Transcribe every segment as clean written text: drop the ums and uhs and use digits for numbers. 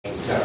Something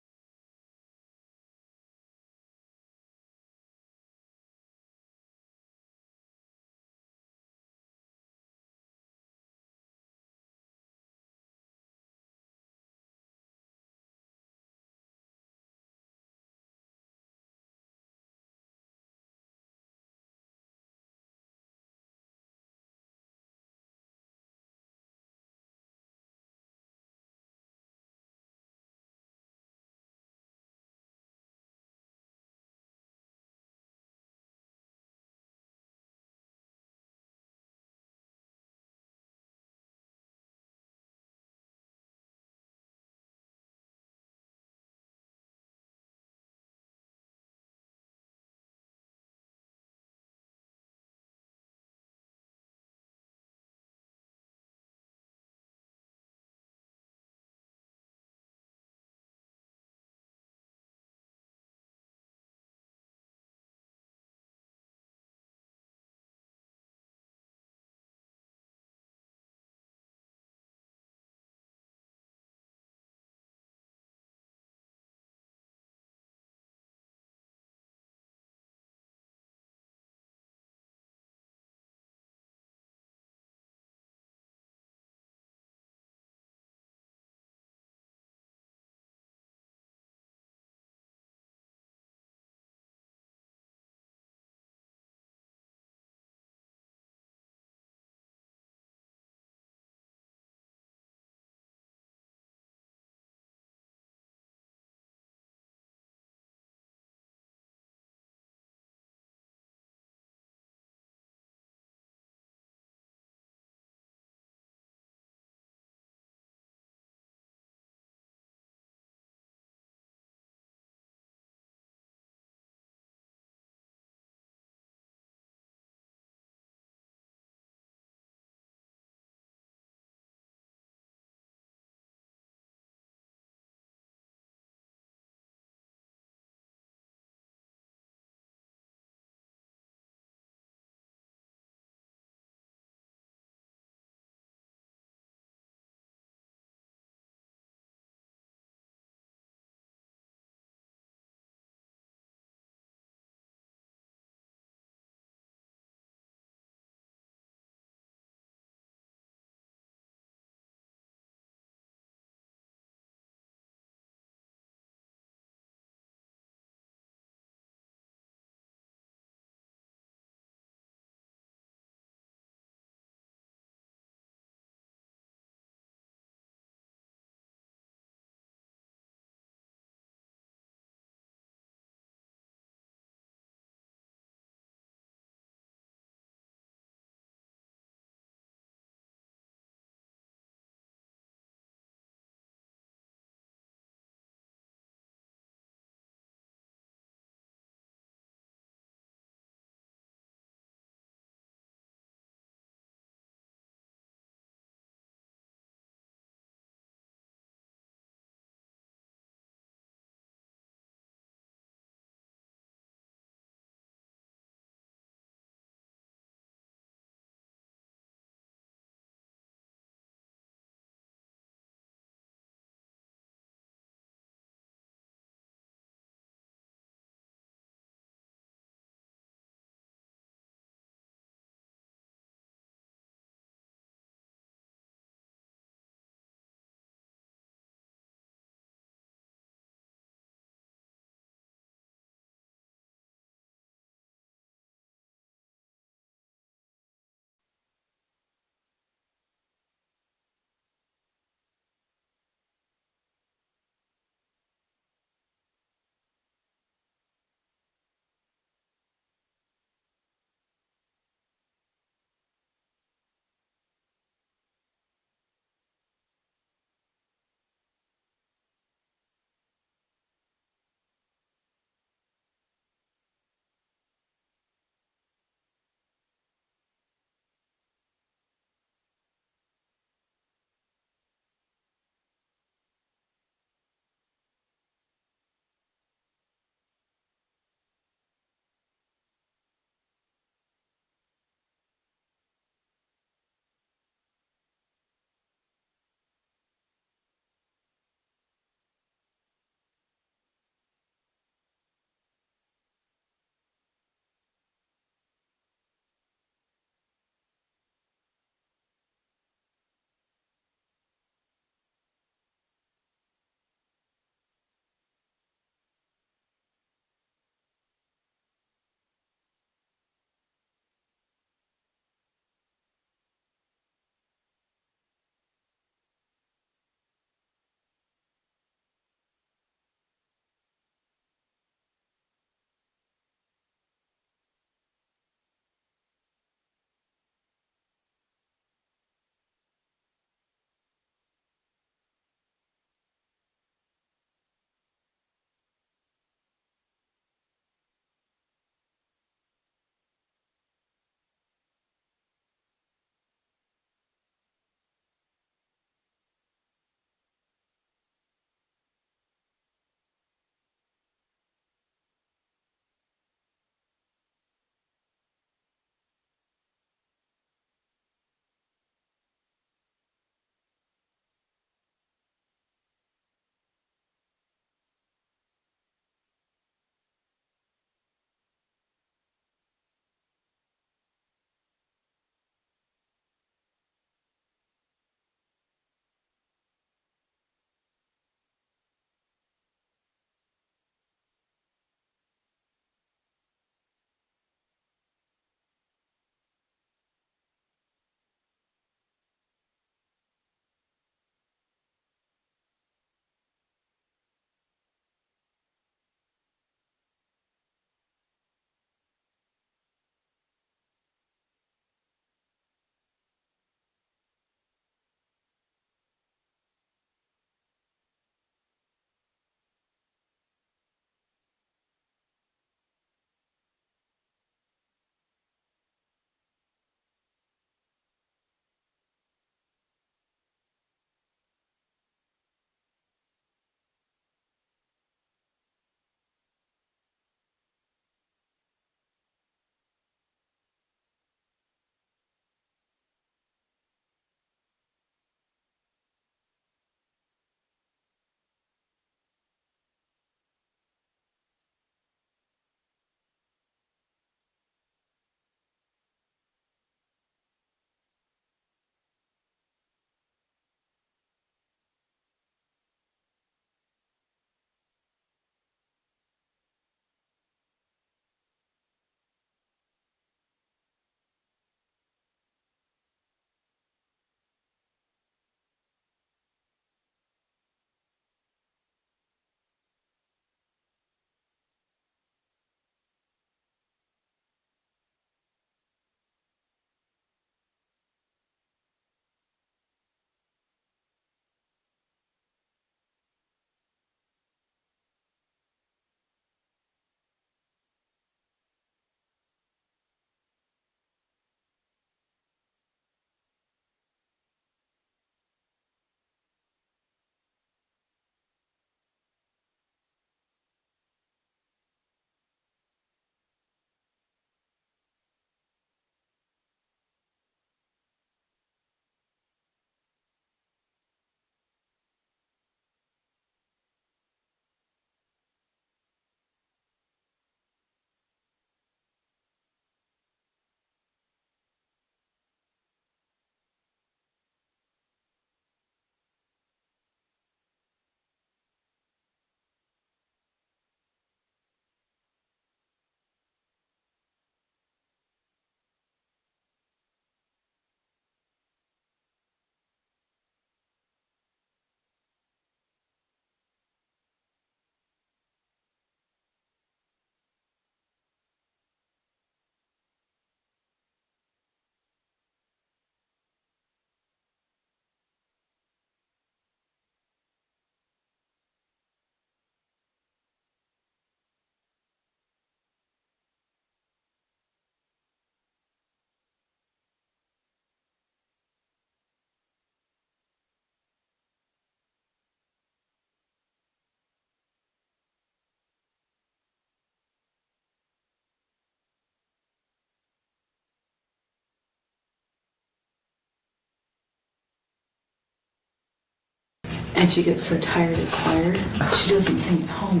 And she gets so tired at choir, she doesn't sing at home.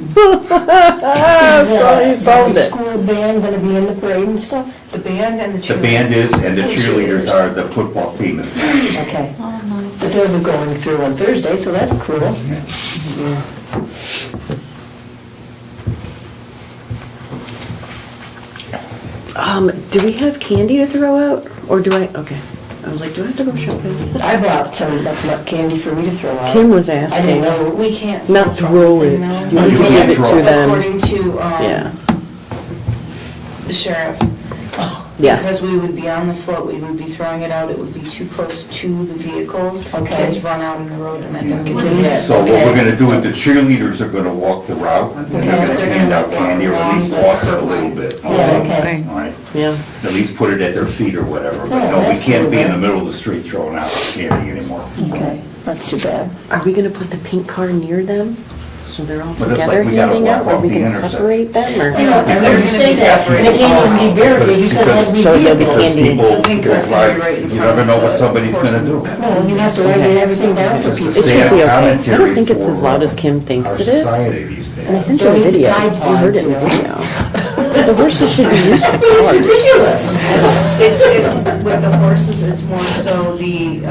Is the school band gonna be in the parade and stuff? The band and the The cheerleaders. band is, and the cheerleaders are the football team as well. Okay. Oh, nice. But they'll be going through on Thursday, so that's cool. Do we have candy to throw out, or do I, okay. I was like, do I have to go shopping? I bought some nut candy for me to throw out. Kim was I didn't asking, know. We can't. not from throw the it, thing, though. you No, you give can't it throw to it. them. According to, Yeah, the sheriff. yeah. Because we would be on the float, we would be throwing it out, it would be too close to the vehicles. Okay. Kids run out in the road and end up Yeah. getting. So what we're gonna do is the cheerleaders are gonna walk the route, and they're gonna hand out candy, or at least toss it a little bit. Yeah, okay. All right, Yeah, at least put it at their feet or whatever, but Oh, no, we that's can't cool, be in then. the middle of the street throwing out candy anymore. Okay, that's too bad. are we gonna put the pink car near them, so they're all But it's together like we gotta handing out, walk or off we the can intersection. separate them, or? I heard you say that, and it can't even be barricades, you said it had to be So there'll be vehicles. Because candy. people, Pink car's it's gonna be like, right in you front never of know what the somebody's gonna do. Well, you have to write everything down for It's people. the It should sad be okay. I commentary don't think it's as for loud as Kim thinks our it is. society these days. And I sent you a Don't need the video, Tide you Pod heard it in to the it. video. The horses should be used to It's cars. ridiculous. With the horses, it's more so the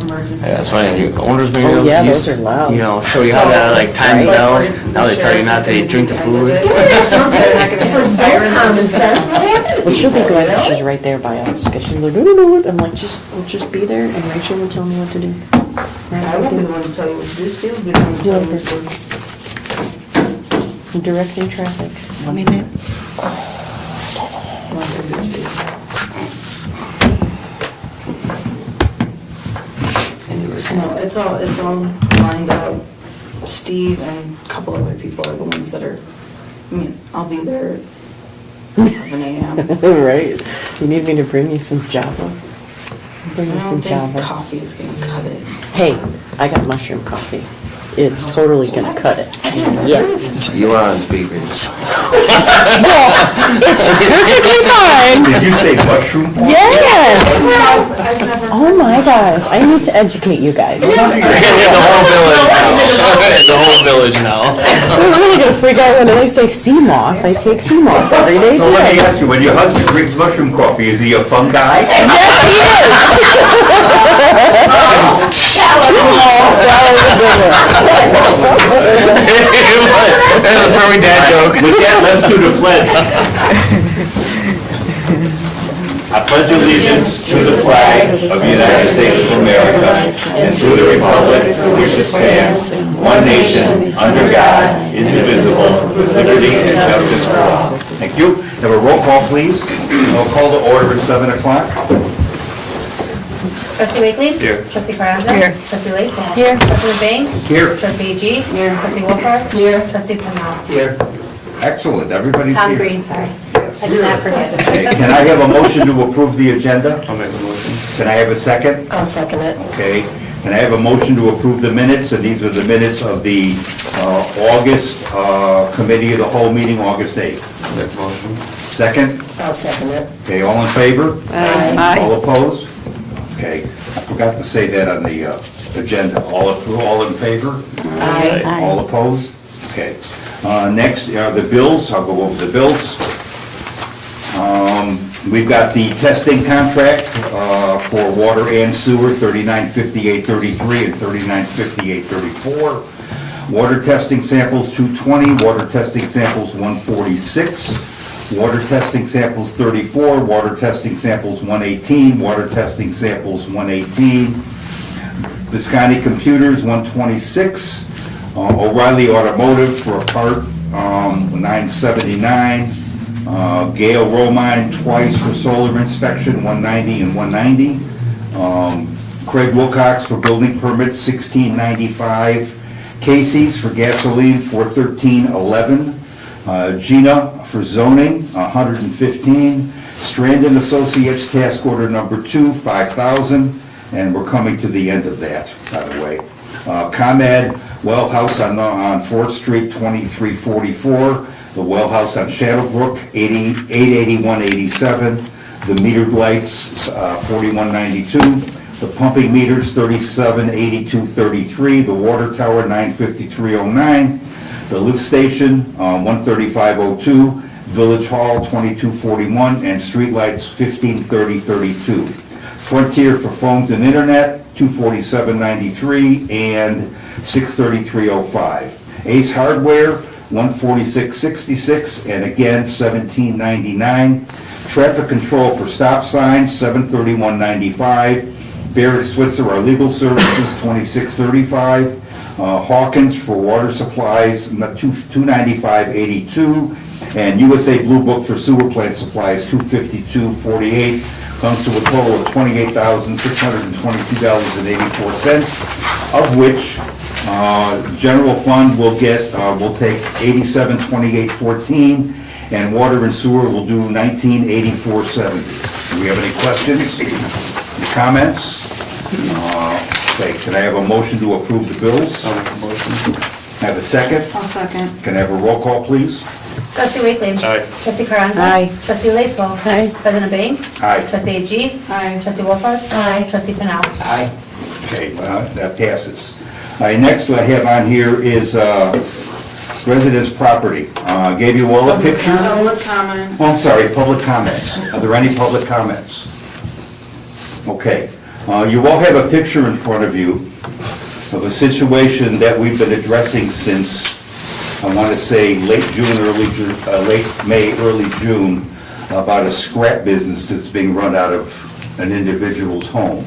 emergency. Yeah, that's funny. The owners maybe Oh, yeah, use, those are loud. you know, show you how to like time the Right. bells. Now they tell you not to drink the food. They're not gonna This put is siren common on. sense, what happened? Well, she'll be glad that she's right there by us, because she's like, I don't know what, I'm like, we'll just be there, and Rachel will tell me what to do. I won't be the one to tell you what to do, Steve will be the one to tell you what to do. Directing traffic. No, it's all lined up. Steve and a couple other people are the ones that are, I mean, I'll be there at 11 a.m. Right? You need me to bring you some Java? Bring I you some don't think Java. coffee is gonna cut it. Hey, I got mushroom coffee. It's totally gonna cut it. Yes. You are on speakers. It's perfectly fine. Did you say mushroom? Yes. I've never. Oh my gosh, I need to educate you guys. The whole village now. The whole village now. They're really gonna freak out when they say sea moss. I take sea moss every day So let me too. ask you, when your husband drinks mushroom coffee, is he a fun guy? Yes, he is. That's a perfect dad joke. With that, let's do the pledge. I pledge allegiance to the flag of the United States of America and to the republic for which it stands, one nation, under God, indivisible, with liberty and justice for all. Thank you. Have a roll call, please. We'll call to order at 7 o'clock. Trustee Wakely? Here. Trustee Carrazza? Here. Trustee Lace? Here. Trustee Banks? Here. Trustee G? Here. Trustee Wolford? Here. Trustee Pennell? Here. Excellent, everybody's Tom here. Green, sorry. I did not forget. Okay, can I have a motion to approve the agenda? I'll make a motion. Can I have a second? I'll second it. Okay, can I have a motion to approve the minutes? And these are the minutes of the August Committee of the Whole meeting, August 8th. I'll make a motion. Second? I'll second it. Okay, all in favor? Aye. All opposed? Okay, I forgot to say that on the agenda. All in favor? Aye. All opposed? Okay. Next are the bills. I'll go over the bills. We've got the testing contract for water and sewer, 395833 and 395834. Water testing samples 220, water testing samples 146, water testing samples 34, water testing samples 118, water testing samples 118. Visconti Computers 126, O'Reilly Automotive for a part 979. Gale Romine twice for solar inspection, 190 and 190. Craig Wilcox for building permits, 1695. Casey's for gasoline, 41311. Gina for zoning, 115. Strand and Associates task order number 2, 5,000. And we're coming to the end of that, by the way. ComEd Well House on 4th Street, 2344. The Well House on Shadowbrook, 88187. The metered lights, 4192. The pumping meters, 378233, the water tower, 95309, the lift station, 13502, Village Hall, 2241, and streetlights, 153032. Frontier for phones and internet, 24793 and 63305. Ace Hardware, 14666, and again, 1799. Traffic control for stop signs, 73195. Barrett Switzer, our legal services, 2635. Hawkins for water supplies, 29582. And USA Blue Book for sewer plant supplies, 25248. Comes to a total of $28,622.84, of which general fund will take 872814, and water and sewer will do 198470. Do we have any questions, any comments? Okay, can I have a motion to approve the bills? Have a second? I'll second. Can I have a roll call, please? Trustee Wakely. Aye. Trustee Carranza. Aye. Trustee Lacewell. Aye. President Bing. Aye. Trustee G. Aye. Trustee Wolford. Aye. Trustee Pennell. Aye. Okay, that passes. All right, next what I have on here is residence property. Gave you all a picture. Public comment. Oh, I'm sorry, public comments. Are there any public comments? Okay. You all have a picture in front of you of a situation that we've been addressing since, I want to say, late May, early June, about a scrap business that's being run out of an individual's home.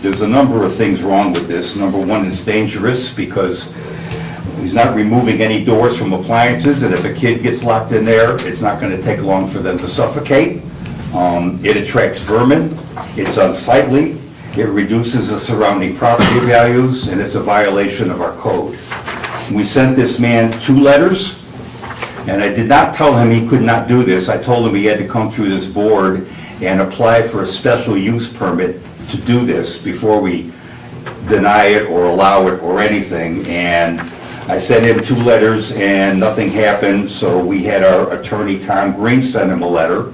There's a number of things wrong with this. Number one, it's dangerous because he's not removing any doors from appliances, and if a kid gets locked in there, it's not going to take long for them to suffocate. It attracts vermin, it's unsightly, it reduces the surrounding property values, and it's a violation of our code. We sent this man 2 letters, and I did not tell him he could not do this. I told him he had to come through this board and apply for a special use permit to do this before we deny it or allow it or anything. And I sent him 2 letters and nothing happened, so we had our attorney, Tom Green, send him a letter.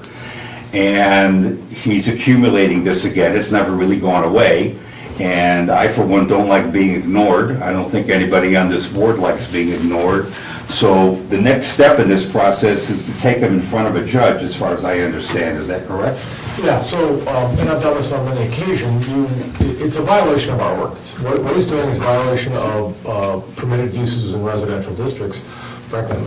And he's accumulating this again. It's never really gone away. And I, for one, don't like being ignored. I don't think anybody on this board likes being ignored. So the next step in this process is to take him in front of a judge, as far as I understand. Is that correct? Yeah, so, and I've done this on many occasions, it's a violation of our ordinance. What he's doing is a violation of permitted uses in residential districts. Frankly, I'm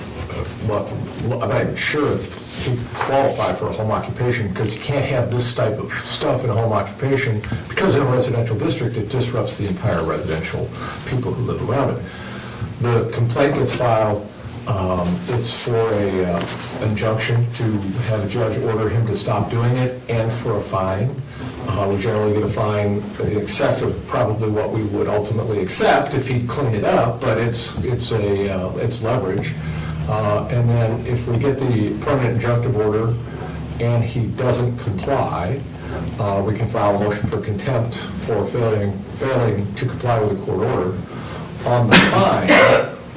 not even sure if he qualified for a home occupation, because you can't have this type of stuff in a home occupation, because in a residential district, it disrupts the entire residential people who live around it. The complaint gets filed. It's for an injunction to have a judge order him to stop doing it, and for a fine. We generally get a fine in excess of probably what we would ultimately accept if he'd clean it up, but it's leverage. And then if we get the permanent injunctive order and he doesn't comply, we can file a motion for contempt for failing to comply with the court order. On the fine,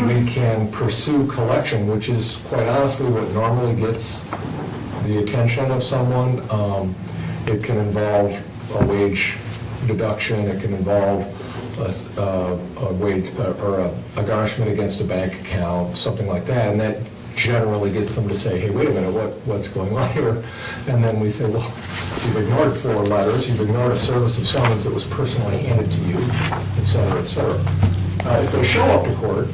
we can pursue collection, which is quite honestly what normally gets the attention of someone. It can involve a wage deduction, it can involve a wage or a garnishment against a bank account, something like that, and that generally gets them to say, hey, wait a minute, what's going on here? And then we say, well, you've ignored 4 letters, you've ignored a service of summons that was personally handed to you, et cetera, et cetera. If they show up to court,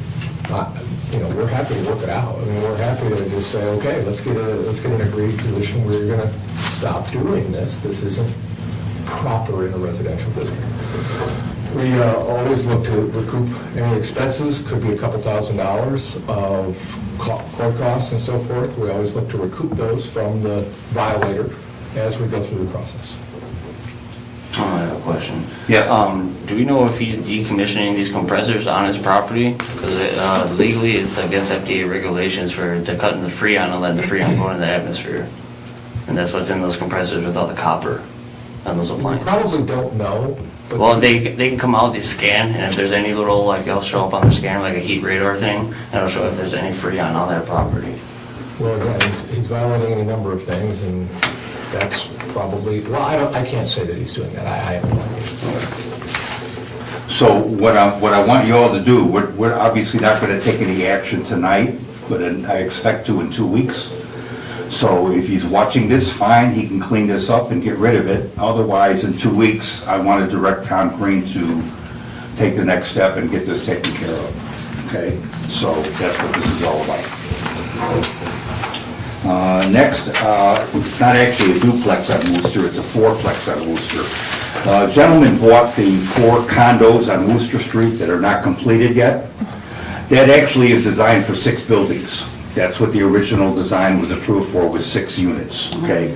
we're happy to work it out. I mean, we're happy to just say, okay, let's get an agreed position where you're going to stop doing this. This isn't proper in a residential district. We always look to recoup any expenses, could be a couple $1,000s of court costs and so forth. We always look to recoup those from the violator as we go through the process. I have a question. Yes. Do we know if he's decommissioning these compressors on his property? Because legally, it's against FDA regulations to cut in the freon and let the freon go into the atmosphere. And that's what's in those compressors with all the copper on those appliances. Probably don't know. But Well, they can come out, they scan, and if there's any little, like, it'll show up on the scanner, like a heat radar thing, and it'll show if there's any freon on that property. Well, again, he's violating any number of things, and that's probably, well, I can't say that he's doing that, I have no idea. So what I want you all to do, we're obviously not gonna take any action tonight, but I expect to in 2 weeks. So if he's watching this, fine, he can clean this up and get rid of it. Otherwise, in 2 weeks, I want to direct Tom Green to take the next step and get this taken care of. Okay? So that's what this is all about. Next, it's not actually a duplex on Worcester, it's a fourplex on Worcester. A gentleman bought the 4 condos on Worcester Street that are not completed yet. That actually is designed for 6 buildings. That's what the original design was approved for, was 6 units, okay?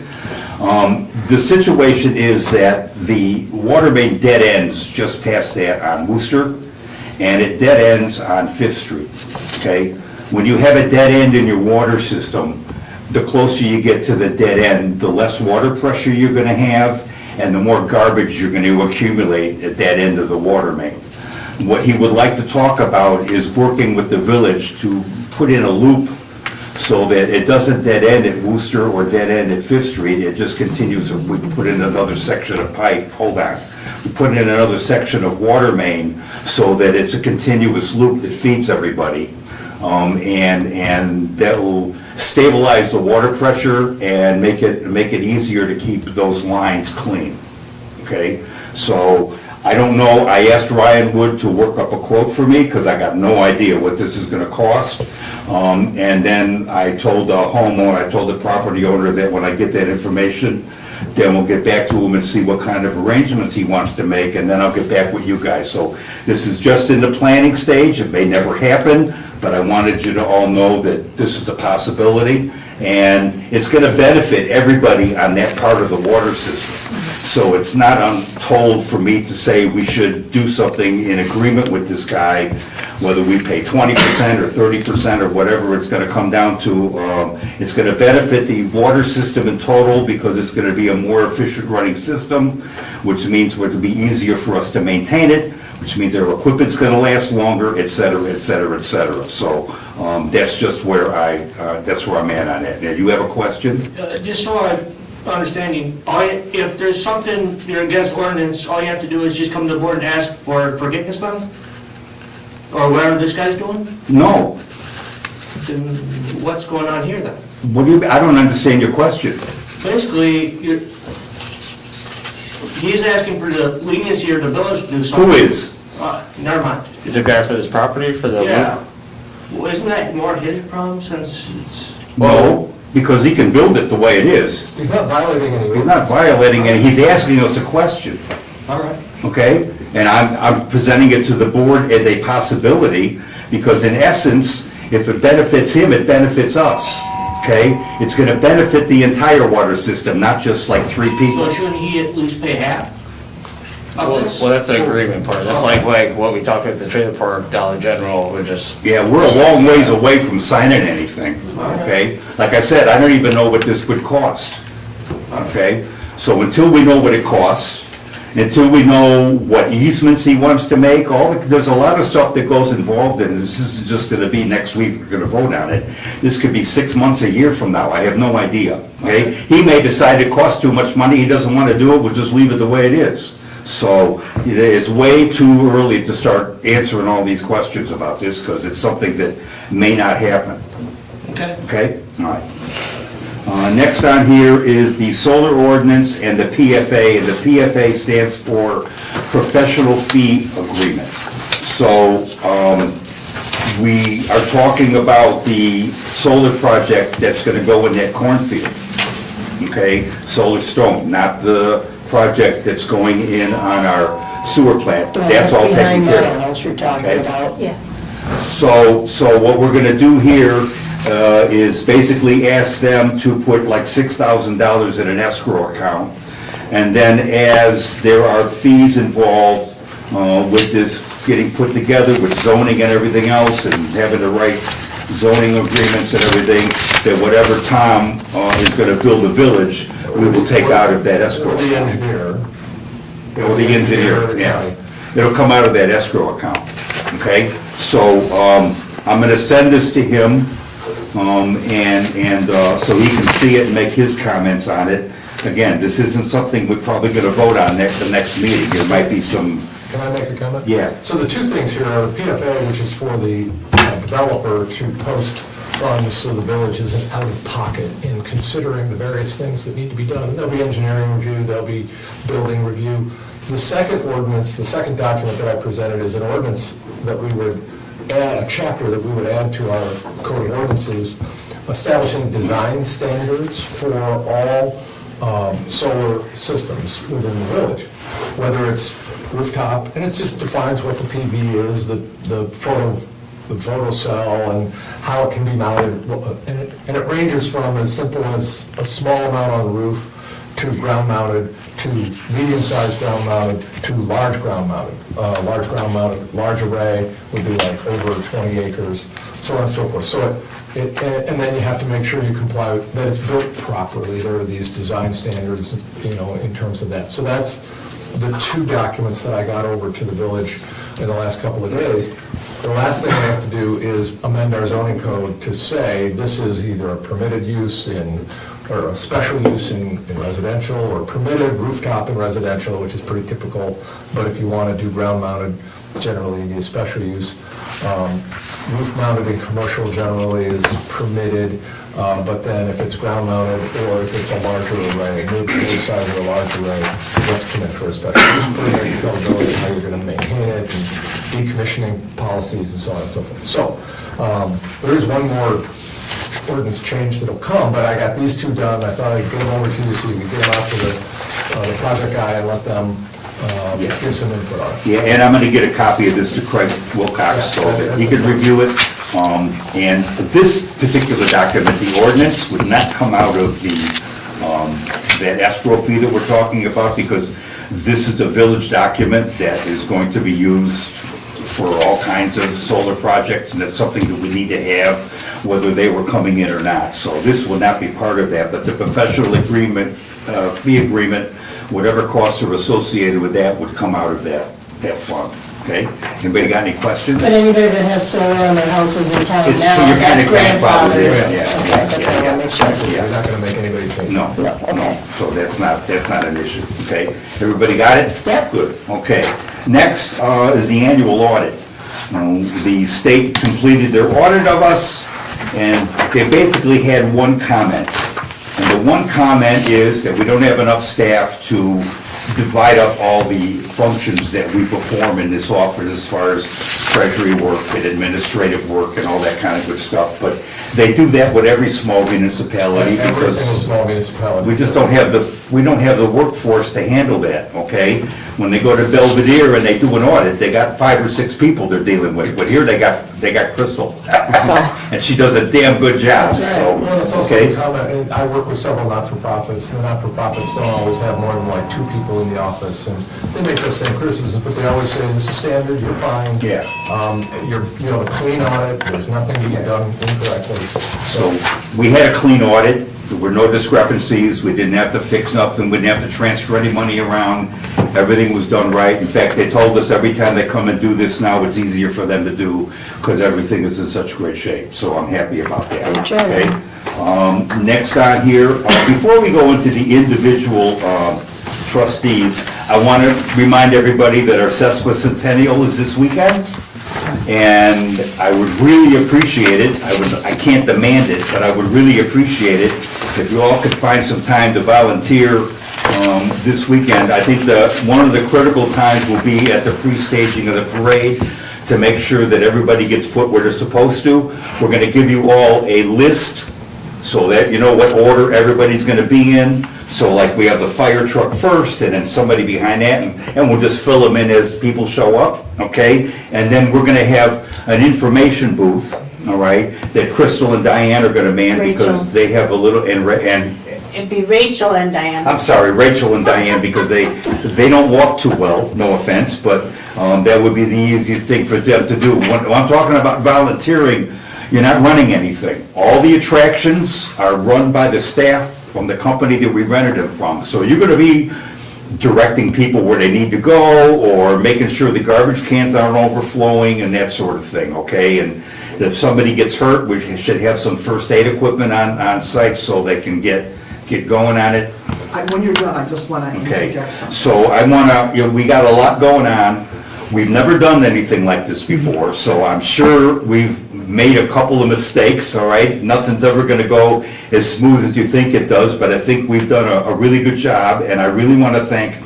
The situation is that the water main dead ends just past that on Worcester, and it dead ends on 5th Street, okay? When you have a dead end in your water system, the closer you get to the dead end, the less water pressure you're gonna have, and the more garbage you're gonna accumulate at that end of the water main. What he would like to talk about is working with the village to put in a loop so that it doesn't dead end at Worcester or dead end at 5th Street, it just continues, we can put in another section of pipe, hold on. We put in another section of water main so that it's a continuous loop that feeds everybody. And that will stabilize the water pressure and make it easier to keep those lines clean, okay? So, I don't know, I asked Ryan Wood to work up a quote for me, because I got no idea what this is gonna cost. And then I told the homeowner, I told the property owner that when I get that information, then we'll get back to him and see what kind of arrangements he wants to make, and then I'll get back with you guys. So this is just in the planning stage, it may never happen, but I wanted you to all know that this is a possibility, and it's gonna benefit everybody on that part of the water system. So it's not untold for me to say we should do something in agreement with this guy, whether we pay 20% or 30% or whatever it's gonna come down to. It's gonna benefit the water system in total because it's gonna be a more efficient running system, which means it will be easier for us to maintain it, which means our equipment's gonna last longer, et cetera, et cetera, et cetera. So that's just where that's where I'm at on it. Now, you have a question? Just so I'm understanding, if there's something you're against ordinance, all you have to do is just come to the board and ask for forgiveness then? Or whatever this guy's doing? No. Then what's going on here then? What do you, I don't understand your question. Basically, he's asking for the leniency or the village to do something. Who is? Never mind. The guy for this property, for the Yeah. loop? Well, isn't that more his problem since it's... No, because he can build it the way it is. He's not violating any. He's not violating it, he's asking us a question, All right. okay? And I'm presenting it to the board as a possibility, because in essence, if it benefits him, it benefits us, okay? It's gonna benefit the entire water system, not just like 3 people. So shouldn't he at least pay half of this? Well, that's the agreement part. That's like what we talked with the trailer park, Dollar General, we're just, Yeah, we're a long ways away from signing anything, okay? Like I said, I don't even know what this would cost, okay? So until we know what it costs, until we know what easements he wants to make, there's a lot of stuff that goes involved in it. This is just gonna be next week, we're gonna vote on it. This could be 6 months, a year from now, I have no idea, okay? He may decide it costs too much money, he doesn't wanna do it, we'll just leave it the way it is. So it's way too early to start answering all these questions about this, because it's something that may not happen, Okay. okay? All right. Next on here is the solar ordinance and the PFA, and the PFA stands for Professional Fee Agreement. So we are talking about the solar project that's gonna go in that cornfield, okay? Solar Stone, not the project that's going in on our sewer plant, but that's all taken Behind care my of. house you're talking Okay. about. Yeah. So what we're gonna do here is basically ask them to put like $6,000 in an escrow account. And then as there are fees involved with this getting put together with zoning and everything else, and having the right zoning agreements and everything, that whatever Tom is gonna build a village, we will take out of that escrow. Or the engineer. Or the engineer, yeah. It'll come out of that escrow account, okay? So, I'm gonna send this to him, so he can see it and make his comments on it. again, this isn't something we're probably gonna vote on the next meeting. There might be some, Can I make a comment? Yeah. So the two things here are the PFA, which is for the developer to post funds so the village isn't out of pocket in considering the various things that need to be done. There'll be engineering review, there'll be building review. The second ordinance, the second document that I presented is an ordinance that we would add, a chapter that we would add to our code of ordinances, establishing design standards for all solar systems within the village, whether it's rooftop, and it just defines what the PV is, the photo cell, and how it can be mounted, and it ranges from as simple as a small amount on the roof to ground mounted, to medium-sized ground mounted, to large ground mounted. Large array would be like over 20 acres, so on and so forth. So and then you have to make sure you comply with, that it's built properly. There are these design standards, in terms of that. So that's the two documents that I got over to the village in the last couple of days. The last thing we have to do is amend our zoning code to say this is either a permitted use or a special use in residential, or permitted rooftop in residential, which is pretty typical, but if you want to do ground mounted, generally you need a special use. Roof mounted in commercial generally is permitted, but then if it's ground mounted or if it's a larger array, the size of a large array, you have to come in for a special use permit, you tell the village how you're going to maintain it, and decommissioning policies and so on and so forth. So there is one more ordinance change that'll come, but I got these two done. I thought I'd get them over to you so you could get them out to the project guy and let them give some input on it. yeah, and I'm gonna get a copy of this to Craig Wilcox so that he can review it. And this particular document, the ordinance, would not come out of that escrow fee that we're talking about, because this is a village document that is going to be used for all kinds of solar projects, and it's something that we need to have, whether they were coming in or not. So this will not be part of that, but the professional agreement, fee agreement, whatever costs are associated with that would come out of that fund, okay? Anybody got any questions? But anybody that has solar on their houses in town It's- now, you're kinda that's grandfathered grandfathered. in, yeah. Okay, that's what I want to make sure. You're not going to make anybody change. No, no, so that's not an issue, okay? Everybody got it? Yep. Good, okay. Next is the annual audit. The state completed their audit of us, and they basically had one comment. And the one comment is that we don't have enough staff to divide up all the functions that we perform in this office as far as treasury work and administrative work and all that kind of good stuff. But they do that with every small municipality Every single because small municipality. we just don't have the workforce to handle that, okay? When they go to Belvedere and they do an audit, they got 5 or 6 people they're dealing with. But here they got Crystal. And she does a damn good job, so, Well, it's also okay? a comment, and I work with several not-for-profits, and the not-for-profits don't always have more than like 2 people in the office, and they make those same criticisms, but they always say, this is standard, you're fine. Yeah. You have a clean audit, there's nothing being done incorrectly. So we had a clean audit, there were no discrepancies, we didn't have to fix nothing, we didn't have to transfer any money around, everything was done right. In fact, they told us every time they come and do this now, it's easier for them to do because everything is in such great shape, so I'm happy about that. Good job. Okay. Next on here, before we go into the individual trustees, I want to remind everybody that our sesquicentennial is this weekend. And I would really appreciate it, I can't demand it, but I would really appreciate it if you all could find some time to volunteer this weekend. I think one of the critical times will be at the pre-staging of the parade to make sure that everybody gets put where they're supposed to. We're going to give you all a list so that you know what order everybody's going to be in. So like we have the fire truck first and then somebody behind that, and we'll just fill them in as people show up, okay? And then we're gonna have an information booth, all right, that Crystal and Diane are gonna man Rachel. because they have a little, and It'd be Rachel and Diane. I'm sorry, Rachel and Diane, because they don't walk too well, no offense, but that would be the easiest thing for them to do. When I'm talking about volunteering, you're not running anything. All the attractions are run by the staff from the company that we rented them from. So you're gonna be directing people where they need to go, or making sure the garbage cans aren't overflowing and that sort of thing, okay? And if somebody gets hurt, we should have some first aid equipment on site so they can get going on it. When you're done, I just want to Okay, interject something. so I wanna, we got a lot going on. We've never done anything like this before, so I'm sure we've made a couple of mistakes, all right? Nothing's ever gonna go as smooth as you think it does, but I think we've done a really good job, and I really wanna thank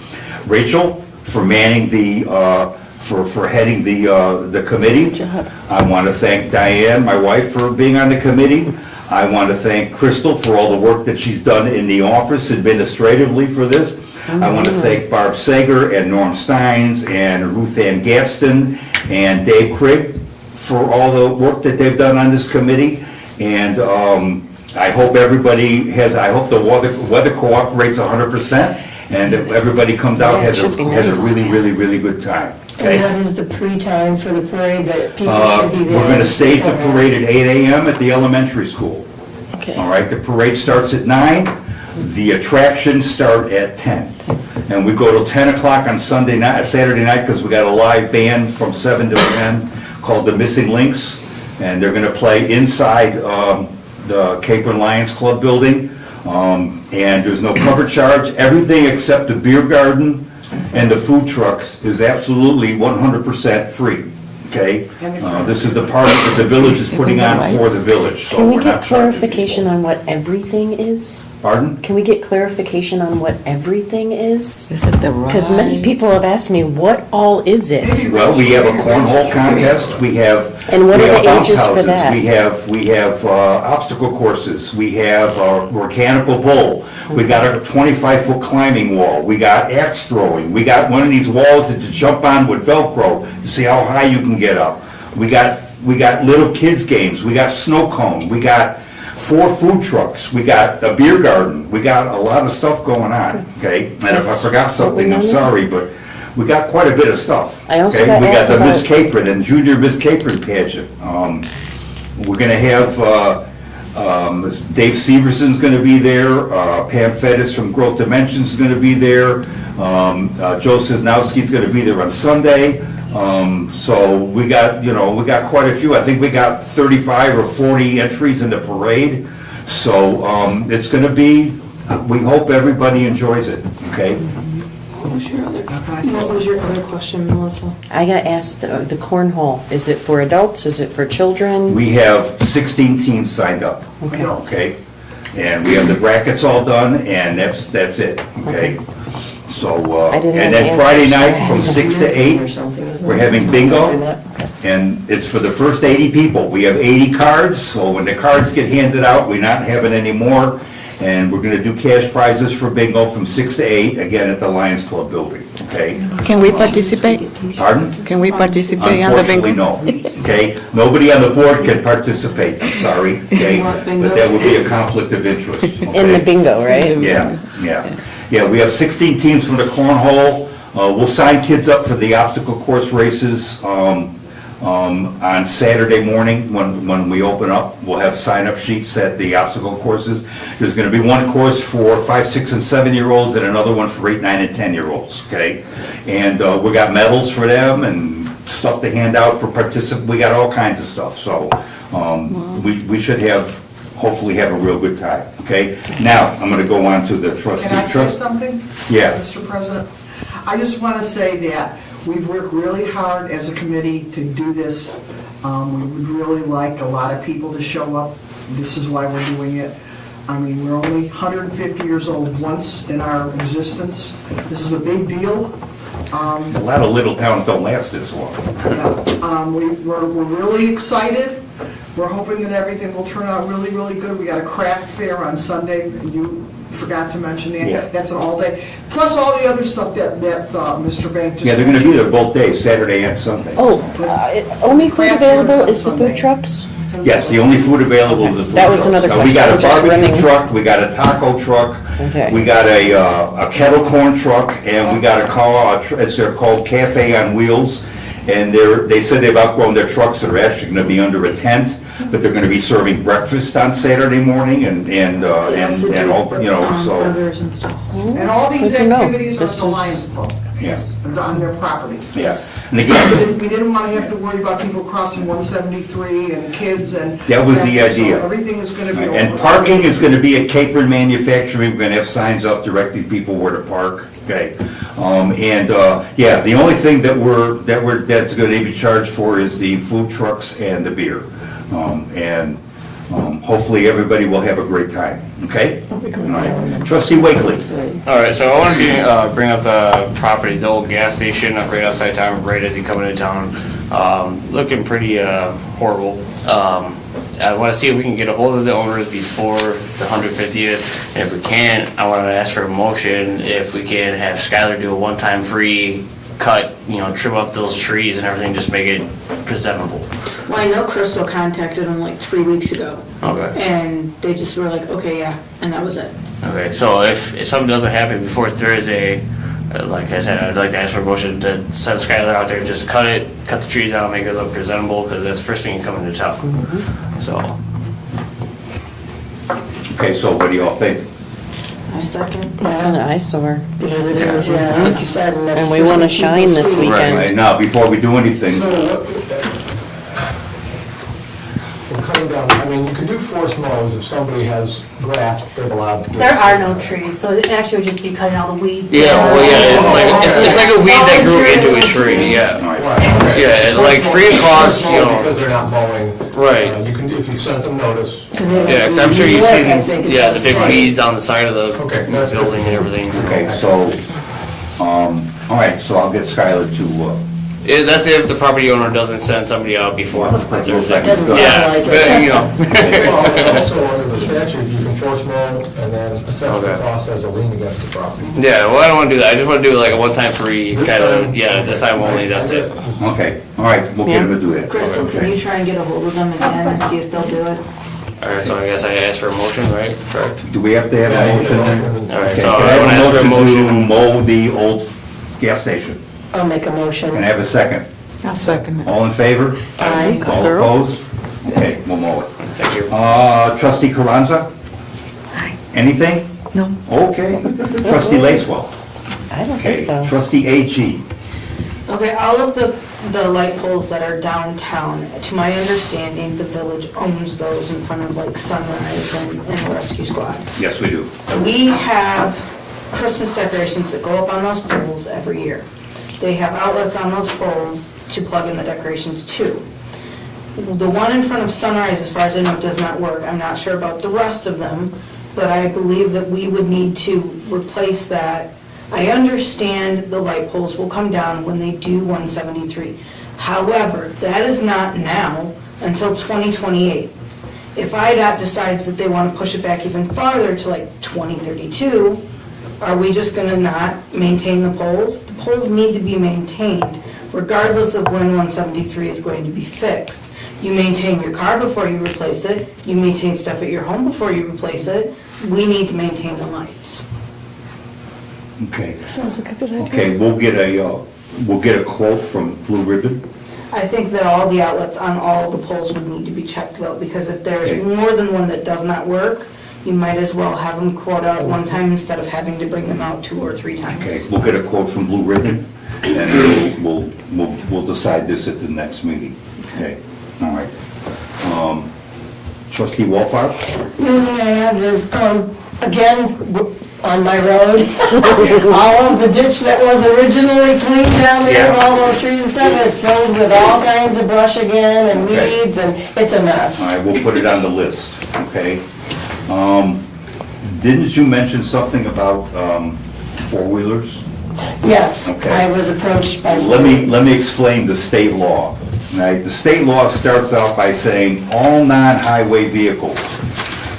Rachel for manning for heading the committee. Good job. I wanna thank Diane, my wife, for being on the committee. I want to thank Crystal for all the work that she's done in the office administratively for this. I want to thank Barb Sager and Norm Steins and Ruth Ann Gadsden and Dave Craig for all the work that they've done on this committee. And I hope everybody I hope the weather cooperates 100% and everybody comes out, Yeah, it has should be a nice. really, really, really good time. Okay? And that is the pre-time for the parade that people should be there. We're going to stage the parade at 8 a.m. at the elementary school. Okay. All right, the parade starts at 9, the attractions start at 10. And we go till 10 o'clock on Saturday night, because we got a live band from 7 to 10 called the Missing Links. And they're going to play inside the Capron Lions Club building. And there's no cover charge. Everything except the beer garden and the food trucks is absolutely 100% free. Okay? This is the part that the village is putting on for the village. so Can we we're get not charging clarification people. on what everything is? Pardon? Can we get clarification on what everything is? Is it the Because many people have asked me, what all is it? Well, we have a cornhole contest, we have. And what we are have the bounce ages for houses, that? We have obstacle courses, we have a mechanical bull, we got a 25-foot climbing wall, we got axe throwing, we got one of these walls that you jump on with Velcro to see how high you can get up. We got little kids games, we got snow cone, we got 4 food trucks, we got a beer garden, we got a lot of stuff going on, okay? And if I forgot something, I'm sorry, but we got quite a bit of stuff. I also okay? got We got asked the Miss about- Capron and Junior Miss Capron pageant. We're gonna have, Dave Severson's gonna be there, Pam Fettis from Growth Dimensions is gonna be there, Joe Cisnowski's gonna be there on Sunday. So we got quite a few. I think we got 35 or 40 entries in the parade. So it's going to be, we hope everybody enjoys it, okay? What was your other question, Melissa? I got asked the cornhole, is it for adults, is it for children? We have 16 teams signed up, Okay. okay? And we have the brackets all done, and that's it, okay? So, I didn't and have then the Friday answers, so I night from had 6 to Or 8, something, isn't we're it? having bingo. And it's for the first 80 people. We have 80 cards, so when the cards get handed out, we're not having any more. And we're gonna do cash prizes for bingo from 6 to 8, again at the Lions Club building, okay? Can we participate? Pardon? Can we participate on the Unfortunately, bingo? no, okay? Nobody on the board can participate, I'm sorry, okay? What bingo? But that would be a conflict of interest, In the okay? bingo, right? Yeah, yeah. Yeah, we have 16 teams from the cornhole. We'll sign kids up for the obstacle course races on Saturday morning when we open up. We'll have sign-up sheets at the obstacle courses. There's going to be one course for 5, 6, and 7-year-olds and another one for 8, 9, and 10-year-olds, okay? And we got medals for them and stuff to hand out for participants. We got all kinds of stuff, so we should hopefully have a real good time, okay? Now, I'm going to go on to the trustee. Can I say something? Yeah. Mr. President? I just want to say that we've worked really hard as a committee to do this. We would really like a lot of people to show up. This is why we're doing it. I mean, we're only 150 years old once in our existence. This is a big deal. A lot of little towns don't last this long. We're really excited. We're hoping that everything will turn out really, really good. We got a craft fair on Sunday. You forgot to mention that. Yeah. That's an all-day. Plus all the other stuff that Mr. Bank just Yeah, they're gonna be mentioned. there both days, Saturday and Sunday. Oh, only food available is the food trucks? Yes, the only food available is the food That was trucks. another Now, we got a question, just barbecue running. truck, we got a taco truck, Okay. we got a kettle corn truck, and we got they're called Cafe on Wheels. And they said they've outgrown their trucks, that are actually gonna be under a tent, but they're gonna be serving breakfast on Saturday morning and all, so. Burgers and stuff. And all these Good to know. activities are at This the was- Lions Club. Yes. on their property. Yes. And again, We didn't want to have to worry about people crossing 173 and kids and. That was the idea. So everything is going to be. and parking is gonna be at Capron Manufacturing, we're gonna have signs up directing people where to park, okay? Yeah, the only thing that's gonna be charged for is the food trucks and the beer. Hopefully everybody will have a great time, okay? All right. Trustee Wakely. All right, so I want to bring up the property, the old gas station up right outside town, right as you come into town. Looking pretty horrible. I want to see if we can get a hold of the owners before the 150th. And if we can't, I want to ask for a motion if we can have Skylar do a one-time free cut, trim up those trees and everything, just make it presentable. Well, I know Crystal contacted them like 3 weeks ago. Okay. And they just were like, okay, yeah, and that was it. Okay, so if something doesn't happen before Thursday, like I said, I'd like to ask for a motion to send Skylar out there, just cut the trees out, make it look presentable, because that's the first thing you come into town. So, Okay, so what do y'all think? I second. It's an eyesore. Because it is, yeah, like you said, and that's. And we for wanna some shine people this too. weekend. Right, now, before we do anything, So, we're cutting down, I mean, you can do forced mows if somebody has grass that they're allowed to get. There are no trees, so it actually would just be cutting all the weeds. yeah, well, yeah, it's like a weed that grew into a tree, yeah. all right. Right, okay. Yeah, and like free of cost, Forced mow Because they're not mowing. Right. You can, if you sent them notice. Yeah, because I'm sure you've Look, seen, I think it's the big outside. weeds on the side of the Okay, that's good. building and everything. Okay, so, all right, so I'll get Skylar to, That's if the property owner doesn't send somebody out before. It doesn't sound Yeah, like but, it. Well, also under the statute, you can force mow and then assess the Okay. cost as a lien against the property. Yeah, well, I don't want to do that. I just want to do like a one-time free This kind of, time? yeah, this time only, that's it. okay, all right, we'll get him to do that. Crystal, can you try and get a hold of them again and see if they'll do it? All right, so I guess I asked for a motion, right? Correct? Do we have to have a motion then? All right, Okay, so can I want to ask for a I have a motion to motion. mow the old gas station? I'll make a motion. Can I have a second? I'll second it. All in favor? Aye. All opposed? Okay, we'll mow it. Thank you. Trustee Carranza? Anything? No. Okay. Trustee Lacewell? I don't Okay. think so. Trustee AG? Okay, all of the light poles that are downtown, to my understanding, the village owns those in front of like Sunrise and Rescue Squad. Yes, we do. We have Christmas decorations that go up on those poles every year. They have outlets on those poles to plug in the decorations too. The one in front of Sunrise, as far as I know, does not work. I'm not sure about the rest of them, but I believe that we would need to replace that. I understand the light poles will come down when they do 173. However, that is not now until 2028. If IDOT decides that they want to push it back even farther to like 2032, are we just going to not maintain the poles? The poles need to be maintained regardless of when 173 is going to be fixed. You maintain your car before you replace it. You maintain stuff at your home before you replace it. We need to maintain the lights. Okay. Sounds like a good idea. Okay, we'll get a quote from Blue Ribbon. I think that all the outlets on all the poles would need to be checked though, because if there's Okay. more than one that does not work, you might as well have them quote out one time instead of having to bring them out 2 or 3 times. Okay, we'll get a quote from Blue Ribbon, and we'll decide this at the next meeting. Okay, all right. Trustee Wolfart? The only thing I have is, again, on my road, all of the ditch that was originally cleaned down there, Yeah. all those trees and stuff is filled with all kinds of brush again and Okay. weeds, and it's a All mess. right, we'll put it on the list, okay? Didn't you mention something about four-wheelers? Yes, Okay. I was approached by. Let me explain the state law. Right? The state law starts out by saying all non-highway vehicles,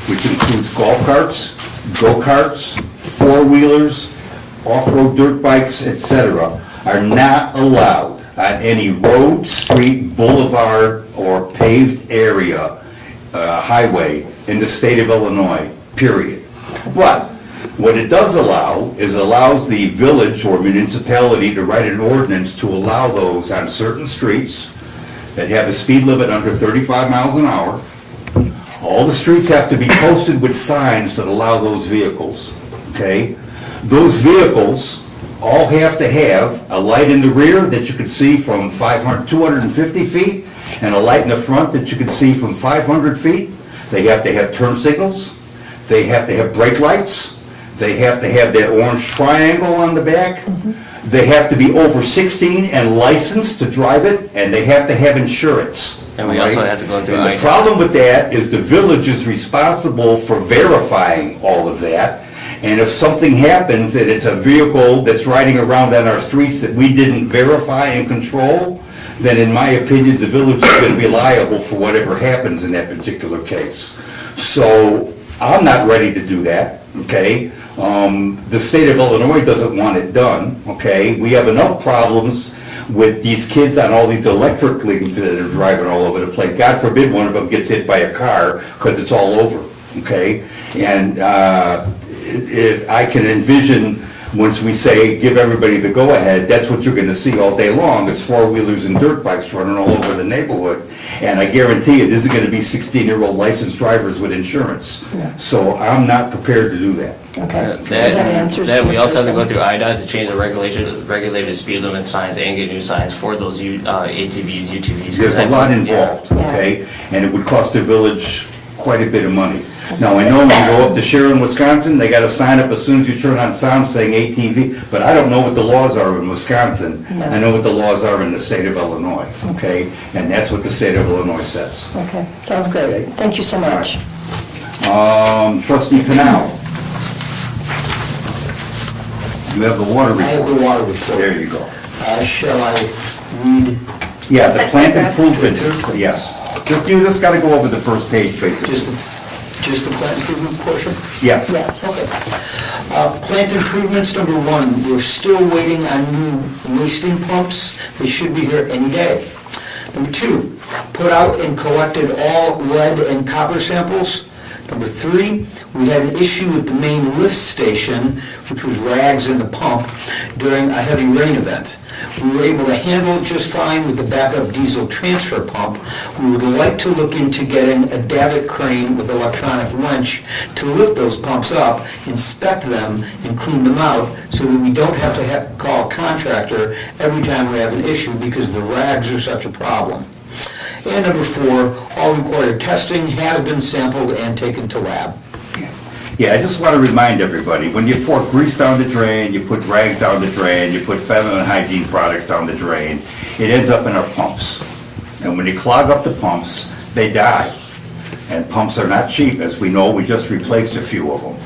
which includes golf carts, go-karts, four-wheelers, off-road dirt bikes, etc., are not allowed on any road, street, boulevard, or paved area, highway in the state of Illinois, period. But what it does allow is allows the village or municipality to write an ordinance to allow those on certain streets that have a speed limit under 35 miles an hour. All the streets have to be posted with signs that allow those vehicles, okay? Those vehicles all have to have a light in the rear that you can see from 250 feet, and a light in the front that you can see from 500 feet. They have to have turn signals, they have to have brake lights, they have to have that orange triangle on the back, they have to be over 16 and licensed to drive it, and they have to have insurance. And we also right? have to go through And the IDOT. problem with that is the village is responsible for verifying all of that. And if something happens and it's a vehicle that's riding around on our streets that we didn't verify and control, then in my opinion, the village is going to be liable for whatever happens in that particular case. So I'm not ready to do that, okay? The state of Illinois doesn't want it done, okay? We have enough problems with these kids on all these electric things that are driving all over the place. God forbid one of them gets hit by a car, because it's all over, okay? And if I can envision, once we say, give everybody the go-ahead, that's what you're gonna see all day long, is four-wheelers and dirt bikes running all over the neighborhood. And I guarantee it isn't gonna be 16-year-old licensed drivers with insurance. So I'm not prepared to do that. Okay. That we also have to go through IDOT to change the regulated speed limit signs and get new signs for those ATVs, UTVs. There's a lot Yeah. involved, okay? And it would cost the village quite a bit of money. Now, I know when you go up to Sharon, Wisconsin, they got a sign up as soon as you turn on sound saying ATV, but I don't know what the laws are in Wisconsin. I know what the laws are in the state of Illinois, okay? And that's what the state of Illinois says. Okay, sounds great. Thank you so much. Trustee Canal. You have the water report. I have the water report. There you go. Shall I read Yeah, the plant improvements, yes. You just gotta go over the first page, basically. just the plant improvement portion? Yes. Yes, okay. Plant improvements, number one, we're still waiting on new wasting pumps. They should be here any day. Number two, put out and collected all lead and copper samples. Number three, we had an issue with the main lift station, which was rags in the pump, during a heavy rain event. We were able to handle it just fine with the backup diesel transfer pump. We would like to look into getting a davit crane with electronic wrench to lift those pumps up, inspect them, and clean them out, so that we don't have to call a contractor every time we have an issue, because the rags are such a problem. And number four, all required testing has been sampled and taken to lab. Yeah, I just want to remind everybody, when you pour grease down the drain, you put rags down the drain, you put feminine hygiene products down the drain, it ends up in our pumps. And when you clog up the pumps, they die. And pumps are not cheap, as we know, we just replaced a few of them.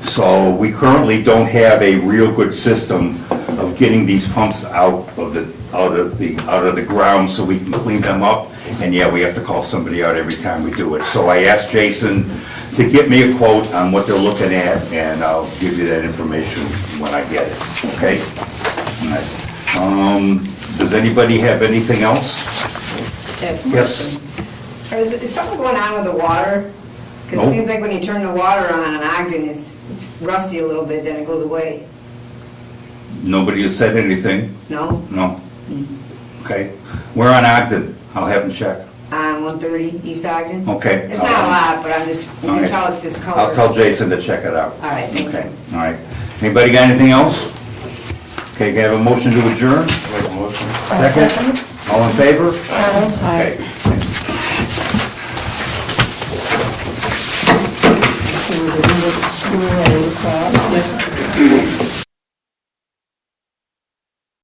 So we currently don't have a real good system of getting these pumps out of the ground so we can clean them up. And yeah, we have to call somebody out every time we do it. So I asked Jason to get me a quote on what they're looking at, and I'll give you that information when I get it, okay? All right. Does anybody have anything else? Yes? Is something going on with the water? Because No. it seems like when you turn the water on in Ogden, it's rusty a little bit, then it goes away. Nobody has said anything? No? No? Okay. We're on Ogden. I'll have them check. On 130 East Ogden? Okay. It's not a lot, but I'm just, you All can right. tell it's discolored. I'll tell Jason to check it out. All right, thank you. Okay, all right. Anybody got anything else? Okay, can I have a motion to adjourn? Make a motion. Second? All in favor? Okay. So we're going to school and